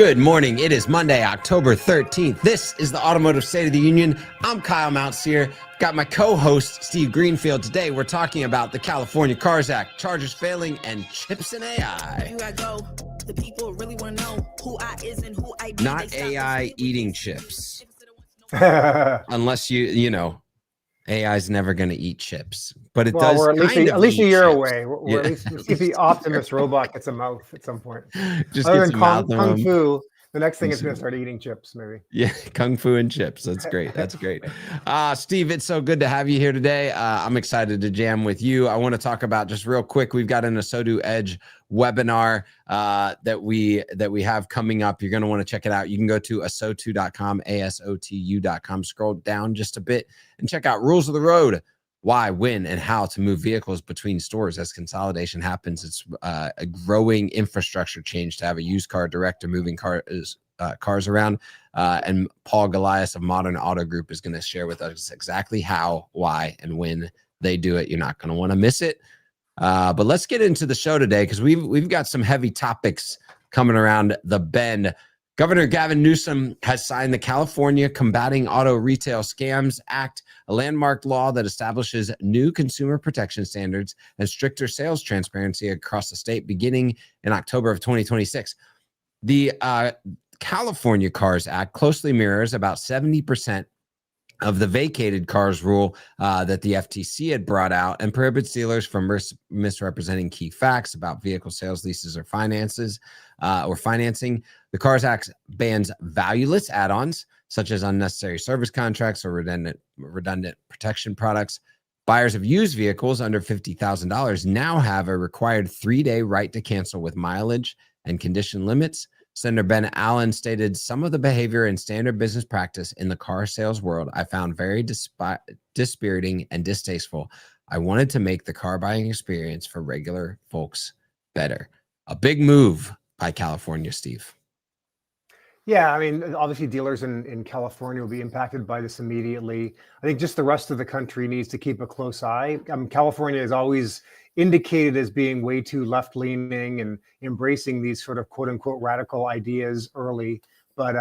Good morning. It is Monday, October 13th. This is the Automotive State of the Union. I'm Kyle Mountsier. Got my co-host, Steve Greenfield. Today, we're talking about the California Cars Act, chargers failing, and chips in AI. The people really want to know who I is and who I be. Not AI eating chips. Unless you know, AI is never going to eat chips, but it does. We're at least a year chips. away. We're at least see if the Optimus robot gets a mouth at some point. Just Other gets than a mouth Kung Fu, the next thing is going to start eating chips, maybe. Yeah, Kung Fu and chips. That's great. That's great. Steve, it's so good to have you here today. I'm excited to jam with you. I want to talk about just real quick. We've got an ASOTU Edge webinar that we have coming up. You're going to want to check it out. You can go to asotu.com, ASOTU.com. Scroll down just a bit and check out Rules of the Road. Why, when, and how to move vehicles between stores as consolidation happens. It's a growing infrastructure change to have a used car director moving cars around. And Paul Goliath of Modern Auto Group is going to share with us exactly how, why, and when they do it. You're not going to want to miss it. But let's get into the show today because we've got some heavy topics coming around the bend. Governor Gavin Newsom has signed the California Combating Auto Retail Scams Act, a landmark law that establishes new consumer protection standards and stricter sales transparency across the state beginning in October of 2026. The California Cars Act closely mirrors about 70% of the vacated cars rule that the FTC had brought out and prohibits dealers from misrepresenting key facts about vehicle sales, leases, or financing. The Cars Act bans valueless add-ons, such as unnecessary service contracts or redundant protection products. Buyers of used vehicles under $50,000 now have a required 3-day right to cancel with mileage and condition limits. Senator Ben Allen stated, some of the behavior and standard business practice in the car sales world I found very dispiriting and distasteful. I wanted to make the car buying experience for regular folks better. A big move by California, Steve. Yeah, I mean, obviously dealers in California will be impacted by this immediately. I think just the rest of the country needs to keep a close eye. California is always indicated as being way too left-leaning and embracing these sort of quote-unquote radical ideas early. But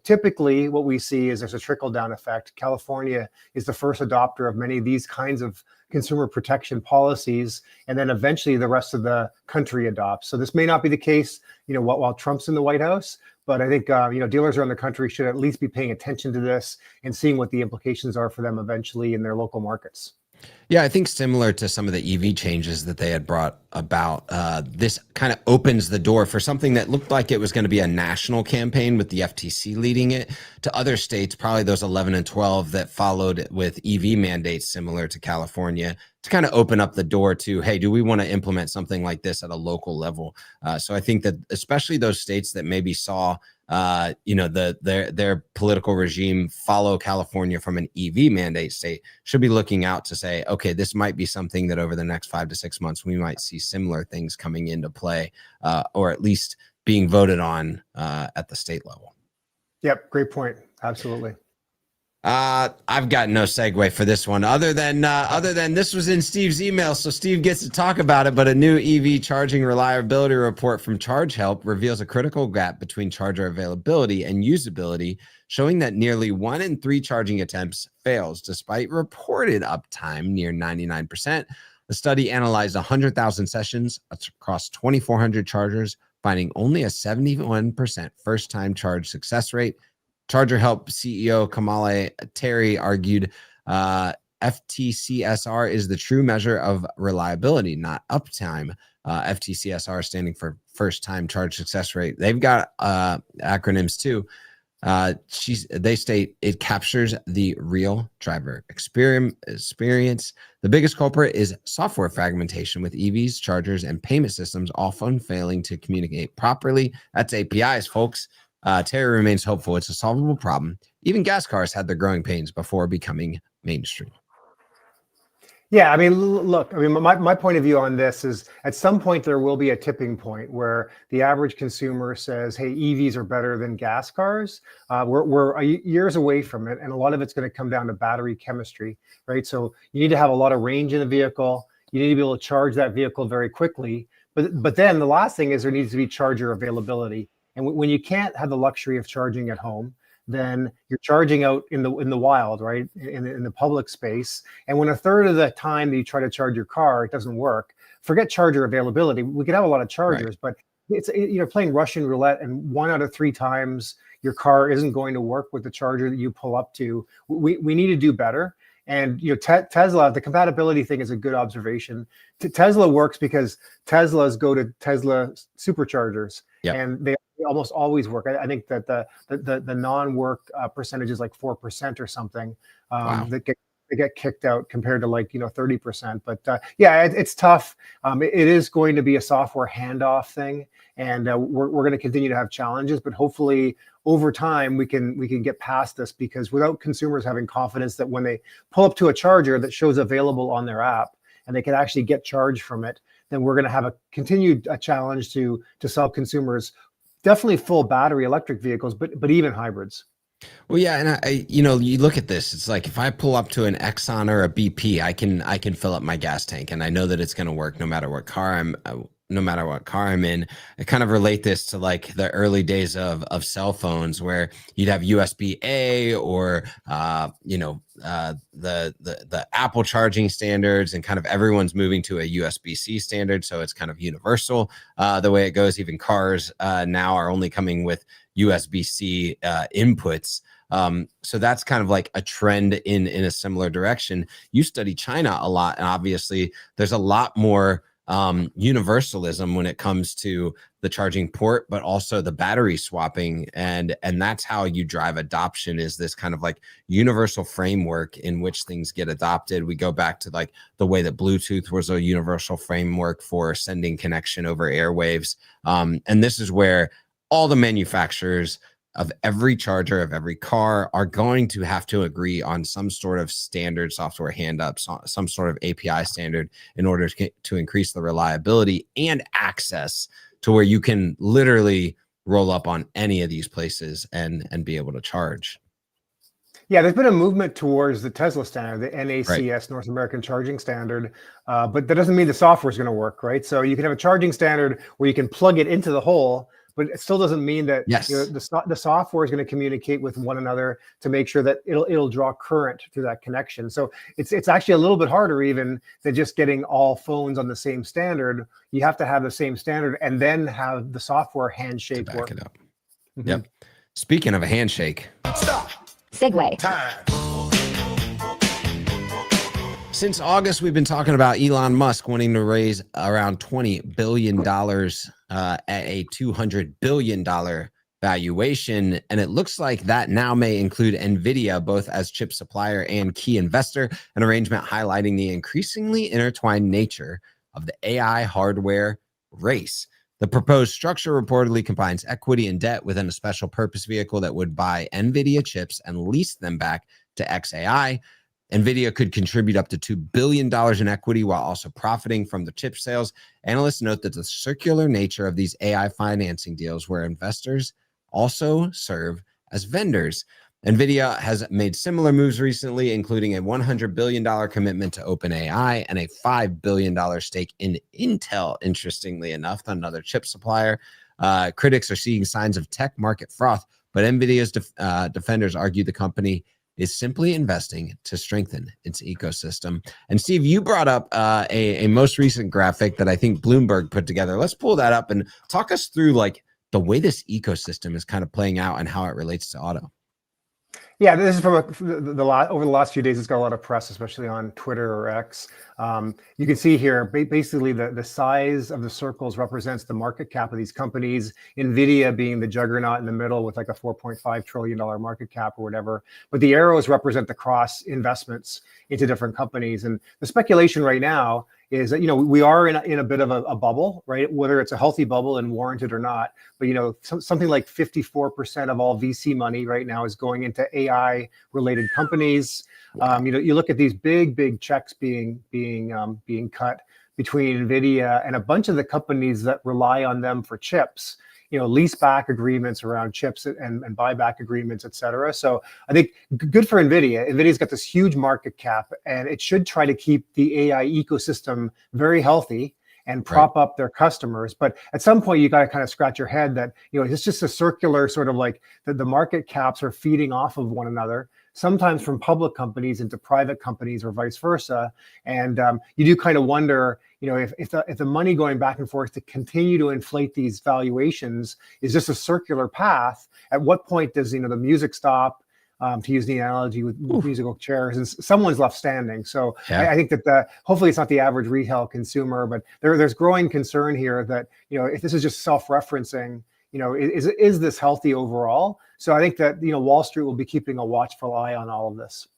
typically what we see is there's a trickle-down effect. California is the first adopter of many of these kinds of consumer protection policies, and then eventually the rest of the country adopts. So this may not be the case, while Trump's in the White House, but I think dealers around the country should at least be paying attention to this and seeing what the implications are for them eventually in their local markets. Yeah, I think similar to some of the EV changes that they had brought about, this kind of opens the door for something that looked like it was going to be a national campaign with the FTC leading it to other states, probably those 11 and 12 that followed with EV mandates similar to California, to kind of open up the door to, hey, do we want to implement something like this at a local level? So I think that especially those states that maybe saw their political regime follow California from an EV mandate state should be looking out to say, okay, this might be something that over the next 5 to 6 months, we might see similar things coming into play, or at least being voted on at the state level. Yep. Great point. Absolutely. I've got no segue for this one other than this was in Steve's email, so Steve gets to talk about it. But a new EV charging reliability report from Charge Help reveals a critical gap between charger availability and usability, showing that nearly 1 in 3 charging attempts fails despite reported uptime near 99%. The study analyzed 100,000 sessions across 2,400 chargers, finding only a 71% first-time charge success rate. Charger Help CEO Kamala Terry argued FTCSR is the true measure of reliability, not uptime. FTCSR standing for first time charge success rate. They've got acronyms too. They state it captures the real driver experience. The biggest culprit is software fragmentation, with EVs, chargers, and payment systems often failing to communicate properly. That's APIs, folks. Terry remains hopeful it's a solvable problem. Even gas cars had their growing pains before becoming mainstream. Yeah, I mean, look, my point of view on this is at some point there will be a tipping point where the average consumer says, hey, EVs are better than gas cars. We're years away from it, and a lot of it's going to come down to battery chemistry, right? So you need to have a lot of range in the vehicle. You need to be able to charge that vehicle very quickly. But then the last thing is there needs to be charger availability. And when you can't have the luxury of charging at home, then you're charging out in the wild, right? In the public space. And when a third of the time that you try to charge your car, it doesn't work, forget charger availability. We could have a lot of chargers, but you're playing Russian roulette, and 1 out of 3 times your car isn't going to work with the charger that you pull up to. We need to do better. And Tesla, the compatibility thing is a good observation. Tesla works because Teslas go to Tesla superchargers, and they almost always work. I think that the non-work percentage is like 4% or something. Wow. They get kicked out compared to 30%. But it's tough. It is going to be a software handoff thing, and we're going to continue to have challenges. But hopefully, over time, we can get past this, because without consumers having confidence that when they pull up to a charger that shows available on their app and they can actually get charged from it, then we're going to have a continued challenge to sell consumers definitely full battery electric vehicles, but even hybrids. Well, yeah, and I you look at this. It's like if I pull up to an Exxon or a BP, I can fill up my gas tank, and I know that it's going to work no matter what car I'm in. I kind of relate this to like the early days of cell phones, where you'd have USB-A or the Apple charging standards, and kind of everyone's moving to a USB-C standard, so it's kind of universal the way it goes. Even cars now are only coming with USB-C inputs. So that's kind of like a trend in a similar direction. You study China a lot, and obviously there's a lot more universalism when it comes to the charging port, but also the battery swapping. And that's how you drive adoption, is this kind of like universal framework in which things get adopted. We go back to like the way that Bluetooth was a universal framework for sending connection over airwaves. And this is where all the manufacturers of every charger, of every car, are going to have to agree on some sort of standard software hand-up, some sort of API standard, in order to increase the reliability and access to where you can literally roll up on any of these places and be able to charge. Yeah, there's been a movement towards the Tesla standard, the NACS, right. North American Charging Standard, but that doesn't mean the software is going to work, right? So you can have a charging standard where you can plug it into the hole, but it still doesn't mean that the software is going to communicate with one another to make sure that it'll draw current through that connection. So it's actually a little bit harder even than just getting all phones on the same standard. You have to have the same standard and then have the software handshake work. It up. Mm-hmm. Yep. Speaking of a handshake. Stop. Segue. Time. Since August, we've been talking about Elon Musk wanting to raise around $20 billion at a $200 billion valuation. And it looks like that now may include Nvidia, both as chip supplier and key investor, an arrangement highlighting the increasingly intertwined nature of the AI hardware race. The proposed structure reportedly combines equity and debt within a special purpose vehicle that would buy Nvidia chips and lease them back to xAI. Nvidia could contribute up to $2 billion in equity while also profiting from the chip sales. Analysts note that the circular nature of these AI financing deals, where investors also serve as vendors. Nvidia has made similar moves recently, including a $100 billion commitment to OpenAI and a $5 billion stake in Intel, interestingly enough, another chip supplier. Critics are seeing signs of tech market froth, but Nvidia's defenders argue the company is simply investing to strengthen its ecosystem. And Steve, you brought up a most recent graphic that I think Bloomberg put together. Let's pull that up and talk us through like the way this ecosystem is kind of playing out and how it relates to auto. Yeah, this is from over the last few days. It's got a lot of press, especially on Twitter or X. You can see here, basically the size of the circles represents the market cap of these companies. Nvidia being the juggernaut in the middle with like a $4.5 trillion market cap or whatever. But the arrows represent the cross investments into different companies. And the speculation right now is that, we are in a bit of a bubble, right? Whether it's a healthy bubble and warranted or not. But, something like 54% of all VC money right now is going into AI related companies. You look at these big checks being cut between Nvidia and a bunch of the companies that rely on them for chips, lease back agreements around chips and buyback agreements, et cetera. So I think good for Nvidia. Nvidia's got this huge market cap, and it should try to keep the AI ecosystem very healthy and prop up their customers. But at some point, you got to kind of scratch your head that, it's just a circular sort of like the market caps are feeding off of one another, sometimes from public companies into private companies or vice versa. And you do kind of wonder, if the money going back and forth to continue to inflate these valuations is just a circular path, at what point does, the music stop? To use the analogy with musical chairs, and someone's left standing. So yeah. I think that hopefully it's not the average retail consumer, but there's growing concern here that, if this is just self-referencing, is this healthy overall? So I think that, Wall Street will be keeping a watchful eye on all of this.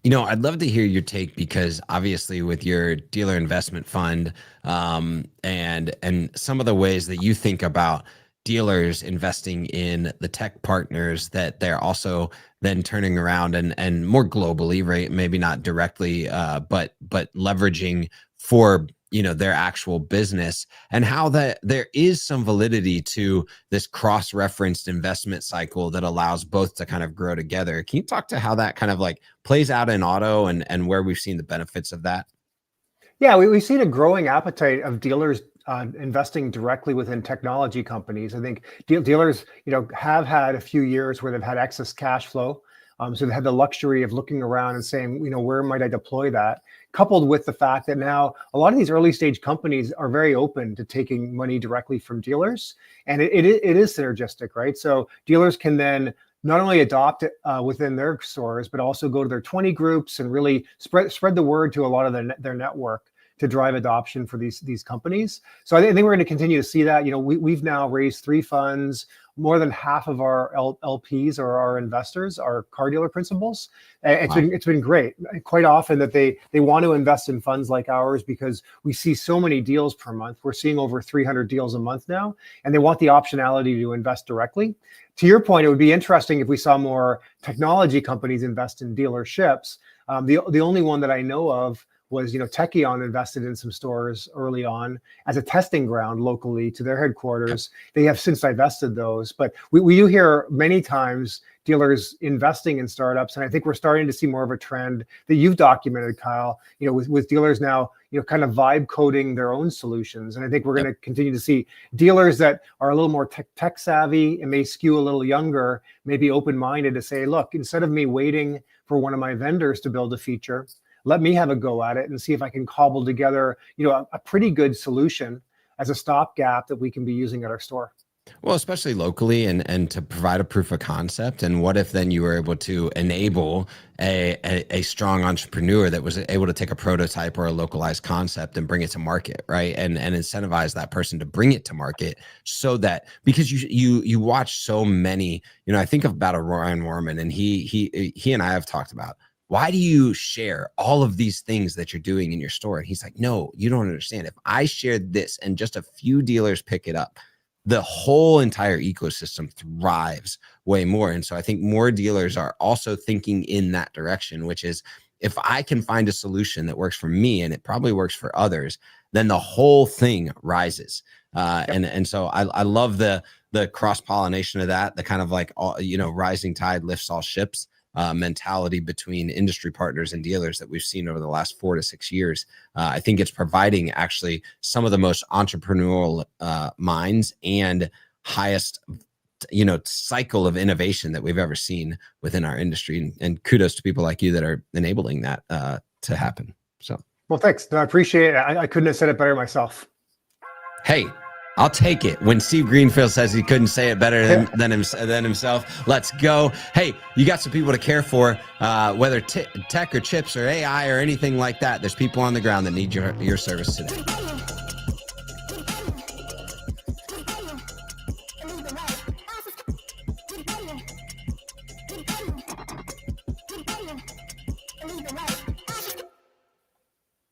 I'd love to hear your take, because obviously with your dealer investment fund and some of the ways that you think about dealers investing in the tech partners that they're also then turning around and more globally, right? Maybe not directly, but leveraging for their actual business, and how that there is some validity to this cross-referenced investment cycle that allows both to kind of grow together. Can you talk to how that kind of like plays out in auto and where we've seen the benefits of that? Yeah, we've seen a growing appetite of dealers investing directly within technology companies. I think dealers, have had a few years where they've had excess cash flow. So they had the luxury of looking around and saying, where might I deploy that? Coupled with the fact that now a lot of these early stage companies are very open to taking money directly from dealers. And it is synergistic, right? So dealers can then not only adopt it within their stores, but also go to their 20 groups and really spread the word to a lot of their network to drive adoption for these companies. So I think we're going to continue to see that. We've now raised 3 funds. More than half of our LPs or our investors are car dealer principals. It's been great. Quite often that they want to invest in funds like ours because we see so many deals per month. We're seeing over 300 deals a month now, and they want the optionality to invest directly. To your point, it would be interesting if we saw more technology companies invest in dealerships. The only one that I know of was, Techion invested in some stores early on as a testing ground locally to their headquarters. They have since divested those, but we do hear many times dealers investing in startups. And I think we're starting to see more of a trend that you've documented, Kyle, with dealers now, kind of vibe coding their own solutions. And I think we're going to continue to see dealers that are a little more tech savvy and may skew a little younger, maybe open-minded to say, look, instead of me waiting for one of my vendors to build a feature, let me have a go at it and see if I can cobble together, a pretty good solution as a stopgap that we can be using at our store. Well, especially locally and to provide a proof of concept. And what if then you were able to enable a strong entrepreneur that was able to take a prototype or a localized concept and bring it to market, right? And incentivize that person to bring it to market, so that, because you watch so many, I think about a Ryan Warman, and he and I have talked about, why do you share all of these things that you're doing in your store? And he's like, no, you don't understand. If I shared this and just a few dealers pick it up, the whole entire ecosystem thrives way more. And so I think more dealers are also thinking in that direction, which is, if I can find a solution that works for me and it probably works for others, then the whole thing rises. And so I love the cross-pollination of that, the kind of like, rising tide lifts all ships mentality between industry partners and dealers that we've seen over the last 4 to 6 years. I think it's providing actually some of the most entrepreneurial minds and highest, cycle of innovation that we've ever seen within our industry. And kudos to people like you that are enabling that to happen. So, well, thanks. No, I appreciate it. I couldn't have said it better myself. Hey, I'll take it. When Steve Greenfield says he couldn't say it better than himself, let's go. Hey, you got some people to care for, whether tech or chips or AI or anything like that. There's people on the ground that need your service today.